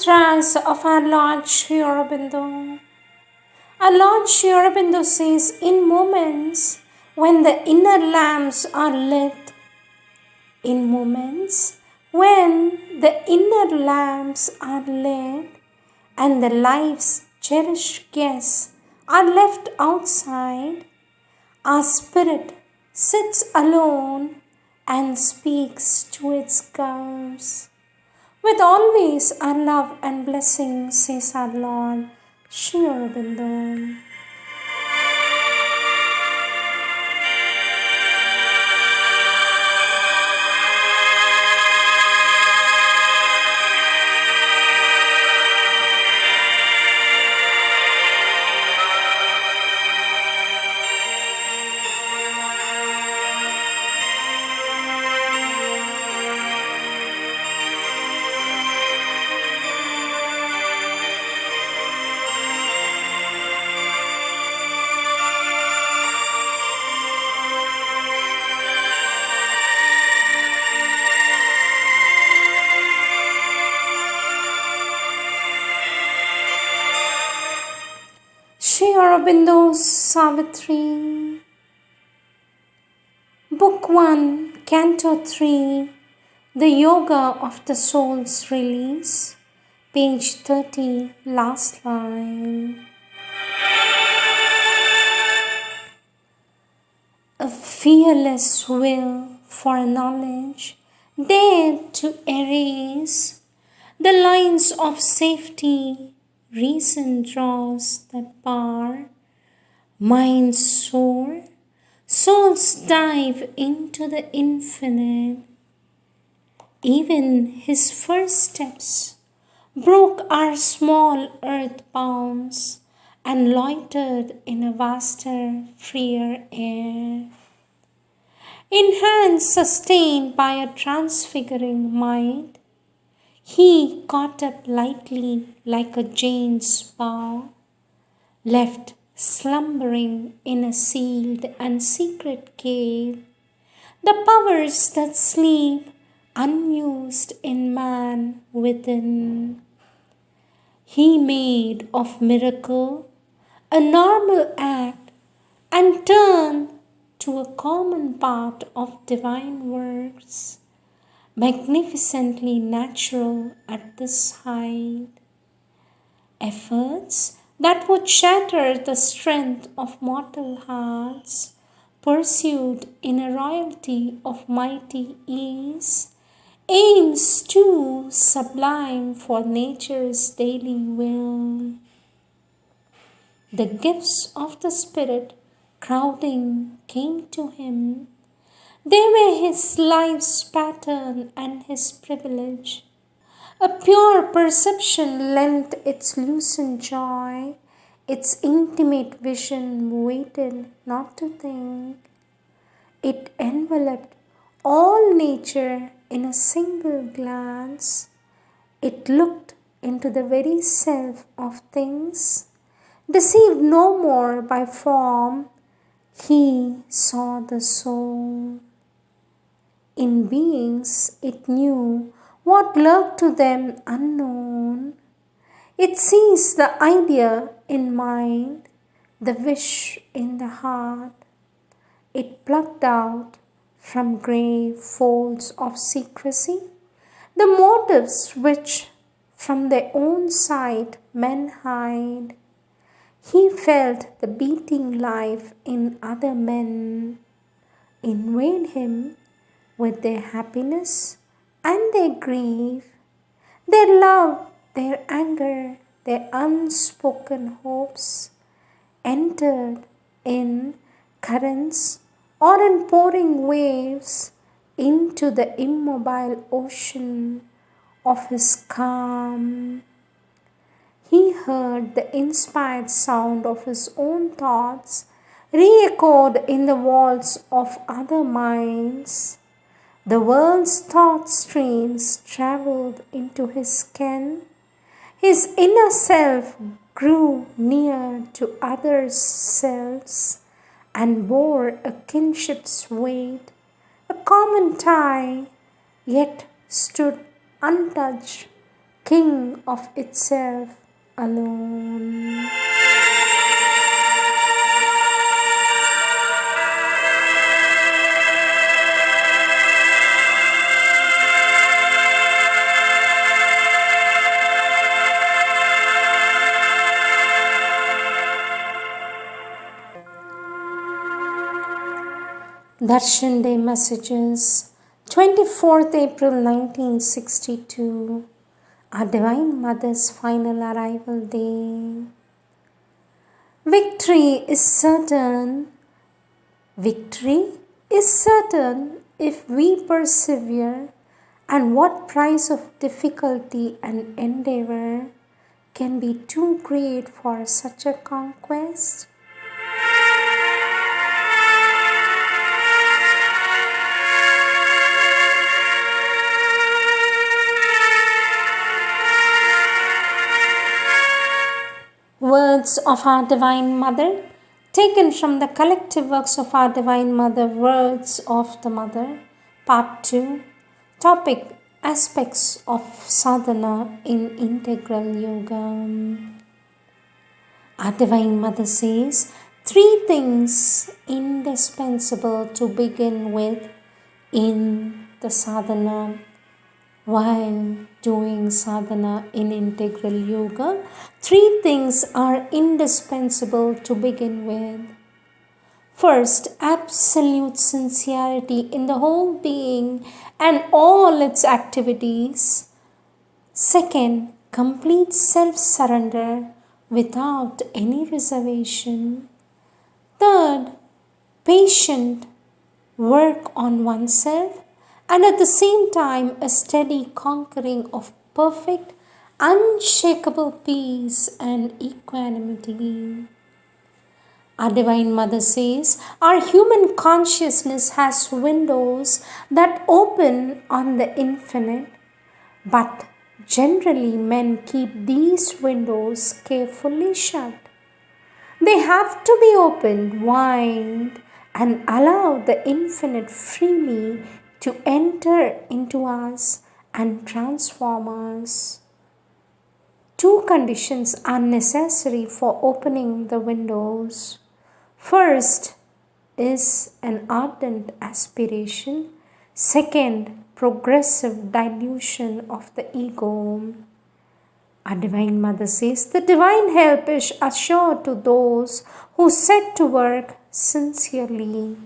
mantras of our Lord Sri Aurobindo. Our Lord Sri Aurobindo says, in moments when the inner lamps are lit, in moments when the inner lamps are lit and the life's cherished guests are left outside, our spirit sits alone and speaks to its ghosts. With always our love and blessing, says our Lord Sri Aurobindo. Sri Aurobindo's Savitri, Book 1, Canto 3, The Yoga of the Soul's Release, page 30, last line. A fearless will for knowledge dared to erase the lines of safety reason draws that bar. Minds soar, souls dive into the infinite. Even his first steps broke our small earth bounds and loitered in a vaster, freer air. In hands sustained by a transfiguring might, he caught up lightly like a Jane's bow, left slumbering in a sealed and secret cave, the powers that sleep unused in man within. He made of miracle a normal act and turned to a common part of divine works, magnificently natural at this height. Efforts that would shatter the strength of mortal hearts, pursued in a royalty of mighty ease, aims too sublime for nature's daily will. The gifts of the Spirit crowding came to him. They were his life's pattern and his privilege. A pure perception lent its lucent joy, its intimate vision waited not to think. It enveloped all nature in a single glance. It looked into the very self of things. Deceived no more by form, he saw the soul. In beings it knew what lurked to them unknown. It sees the idea in mind, the wish in the heart. It plucked out from grey folds of secrecy the motives which from their own sight men hide. He felt the beating life in other men, invade him with their happiness and their grief, their love, their anger, their unspoken hopes, entered in currents or in pouring waves into the immobile ocean of his calm. He heard the inspired sound of his own thoughts re-echoed in the walls of other minds. The world's thought streams traveled into his ken. His inner self grew near to others' selves and bore a kinship's weight, a common tie, yet stood untouched, king of itself alone. Darshan Day Messages, 24th April 1962, our Divine Mother's final arrival day. Victory is certain. Victory is certain if we persevere, and what price of difficulty and endeavor can be too great for such a conquest? Words of our Divine Mother, taken from the collective works of our Divine Mother, Words of the Mother, Part 2, Topic, Aspects of Sadhana in Integral Yoga. Our Divine Mother says, 3 things indispensable to begin with in the sadhana. While doing sadhana in integral yoga, 3 things are indispensable to begin with. First, absolute sincerity in the whole being and all its activities. Second, complete self-surrender without any reservation. Third, patient work on oneself, and at the same time a steady conquering of perfect, unshakable peace and equanimity. Our Divine Mother says, our human consciousness has windows that open on the infinite, but generally men keep these windows carefully shut. They have to be opened wide and allow the infinite freely to enter into us and transform us. 2 conditions are necessary for opening the windows. First is an ardent aspiration. Second, progressive dilution of the ego. Our Divine Mother says, the divine help is assured to those who set to work sincerely.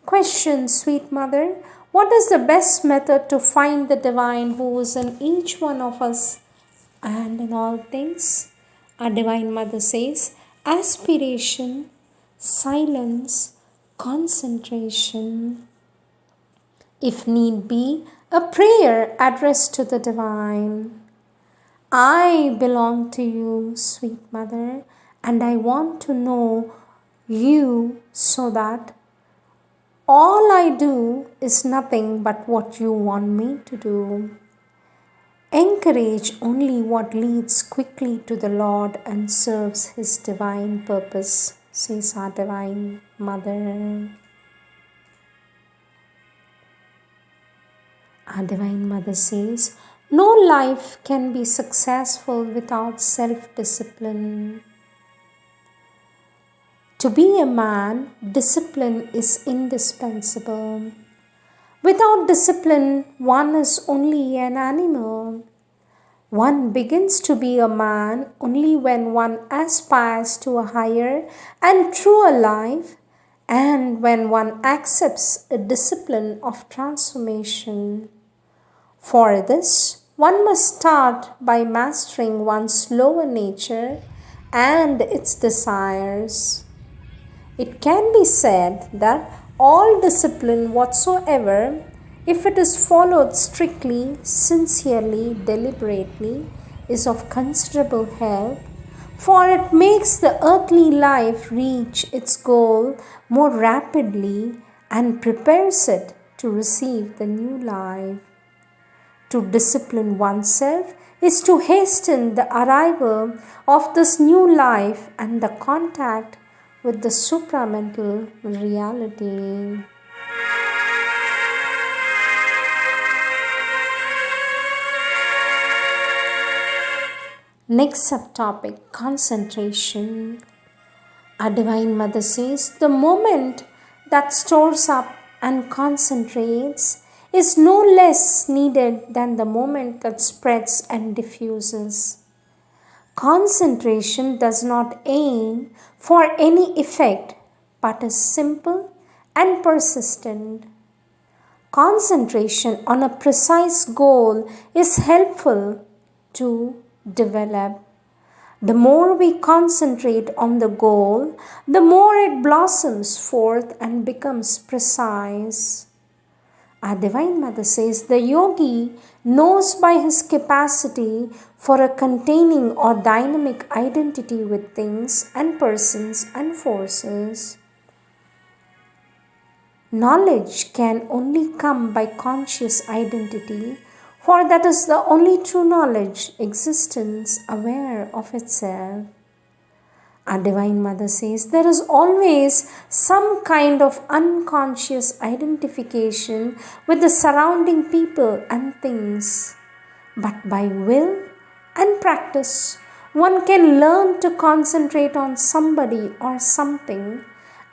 Question, sweet Mother, what is the best method to find the divine who is in each one of us and in all things? Our Divine Mother says, aspiration, silence, concentration. If need be, a prayer addressed to the divine. I belong to you, sweet Mother, and I want to know you so that all I do is nothing but what you want me to do. Encourage only what leads quickly to the Lord and serves His divine purpose, says our Divine Mother. Our Divine Mother says, no life can be successful without self-discipline. To be a man, discipline is indispensable. Without discipline, one is only an animal. One begins to be a man only when one aspires to a higher and truer life, and when one accepts a discipline of transformation. For this, one must start by mastering one's lower nature and its desires. It can be said that all discipline whatsoever, if it is followed strictly, sincerely, deliberately, is of considerable help, for it makes the earthly life reach its goal more rapidly and prepares it to receive the new life. To discipline oneself is to hasten the arrival of this new life and the contact with the supramental reality. Next subtopic, concentration. Our Divine Mother says the moment that stores up and concentrates is no less needed than the moment that spreads and diffuses. Concentration does not aim for any effect but is simple and persistent. Concentration on a precise goal is helpful to develop. The more we concentrate on the goal, the more it blossoms forth and becomes precise. Our Divine Mother says the yogi knows by his capacity for a containing or dynamic identity with things and persons and forces. Knowledge can only come by conscious identity, for that is the only true knowledge, existence aware of itself. Our Divine Mother says there is always some kind of unconscious identification with the surrounding people and things. But by will and practice, one can learn to concentrate on somebody or something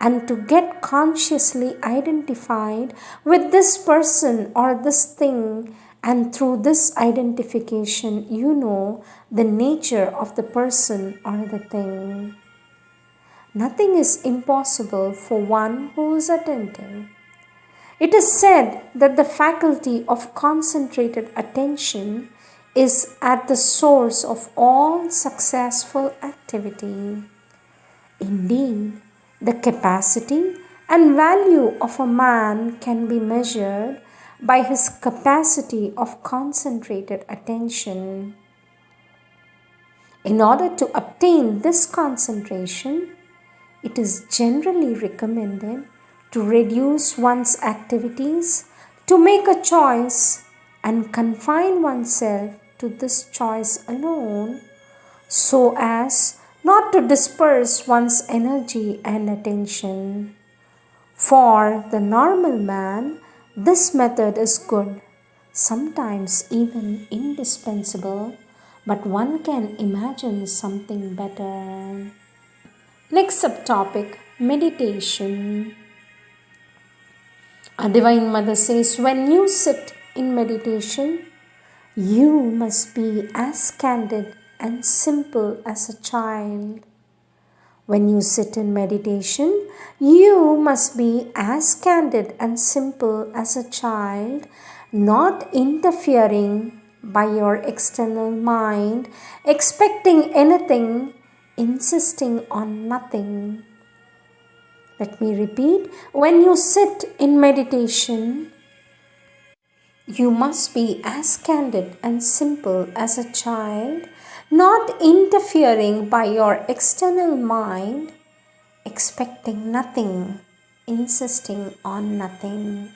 and to get consciously identified with this person or this thing, and through this identification you know the nature of the person or the thing. Nothing is impossible for one who is attentive. It is said that the faculty of concentrated attention is at the source of all successful activity. Indeed, the capacity and value of a man can be measured by his capacity of concentrated attention. In order to obtain this concentration, it is generally recommended to reduce one's activities, to make a choice, and confine oneself to this choice alone, so as not to disperse one's energy and attention. For the normal man, this method is good, sometimes even indispensable, but one can imagine something better. Next subtopic, meditation. Our Divine Mother says when you sit in meditation, you must be as candid and simple as a child. When you sit in meditation, you must be as candid and simple as a child, not interfering by your external mind, expecting anything, insisting on nothing. Let me repeat. When you sit in meditation, you must be as candid and simple as a child, not interfering by your external mind, expecting nothing, insisting on nothing.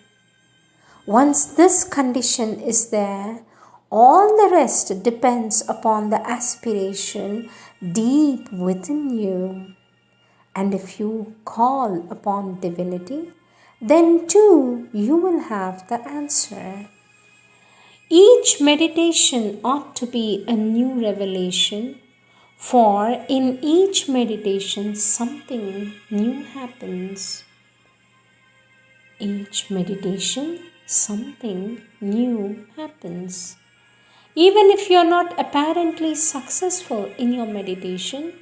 Once this condition is there, all the rest depends upon the aspiration deep within you. And if you call upon divinity, then too you will have the answer. Each meditation ought to be a new revelation, for in each meditation something new happens. Each meditation something new happens. Even if you are not apparently successful in your meditation,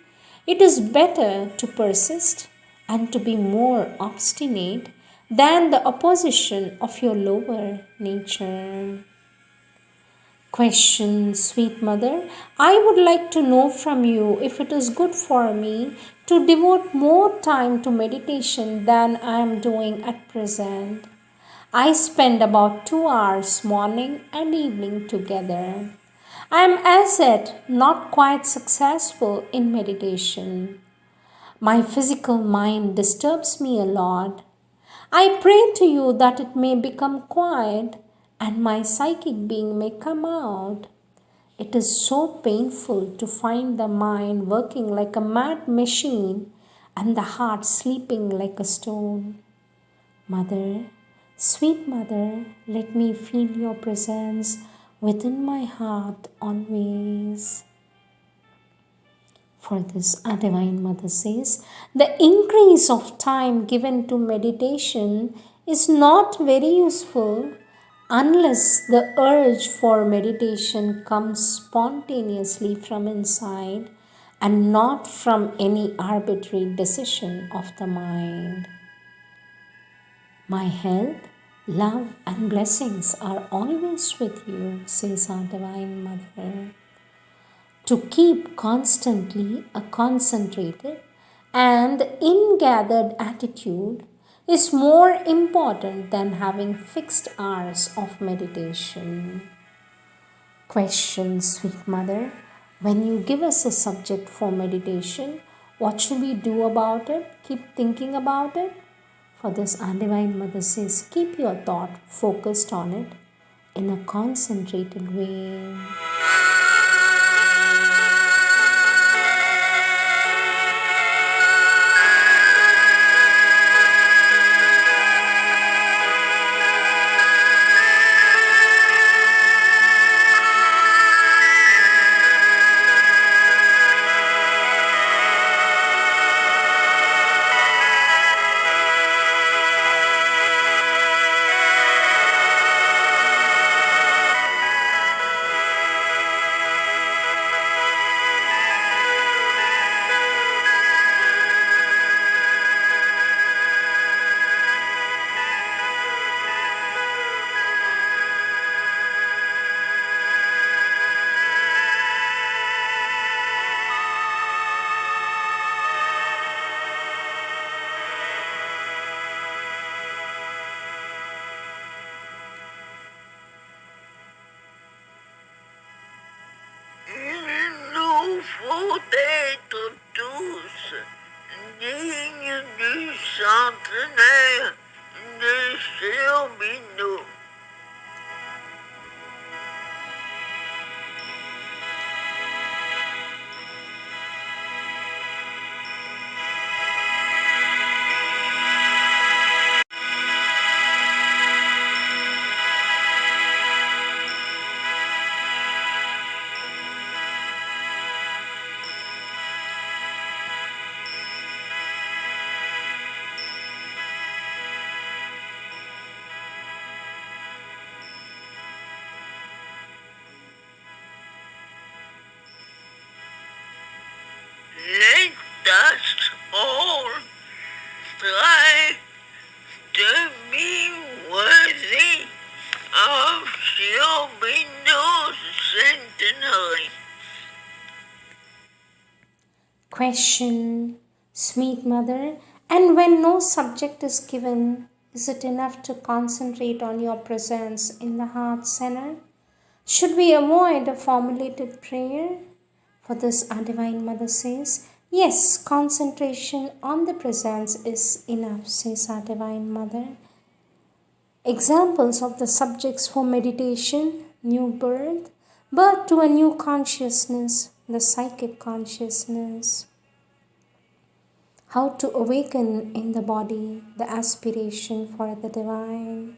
it is better to persist and to be more obstinate than the opposition of your lower nature. Question, sweet mother, I would like to know from you if it is good for me to devote more time to meditation than I am doing at present. I spend about 2 hours morning and evening together. I am as yet not quite successful in meditation. My physical mind disturbs me a lot. I pray to you that it may become quiet and my psychic being may come out. It is so painful to find the mind working like a mad machine and the heart sleeping like a stone. Mother, sweet mother, let me feel your presence within my heart always. For this, our Divine Mother says, the increase of time given to meditation is not very useful unless the urge for meditation comes spontaneously from inside and not from any arbitrary decision of the mind. My help, love, and blessings are always with you, says our Divine Mother. To keep constantly a concentrated and ingathered attitude is more important than having fixed hours of meditation. Question, sweet mother, when you give us a subject for meditation, what should we do about it? Keep thinking about it? For this, our Divine Mother says, keep your thought focused on it in a concentrated way. Let us all strive to be worthy of Shobindo's centenary. Question, sweet mother, and when no subject is given, is it enough to concentrate on your presence in the heart center? Should we avoid a formulated prayer? For this, our Divine Mother says, yes, concentration on the presence is enough, says our Divine Mother. Examples of the subjects for meditation: new birth, birth to a new consciousness, the psychic consciousness. How to awaken in the body, the aspiration for the divine.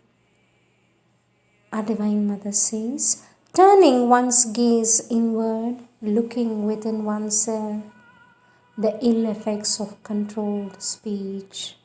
Our Divine Mother says, turning one's gaze inward, looking within oneself, the ill effects of controlled speech.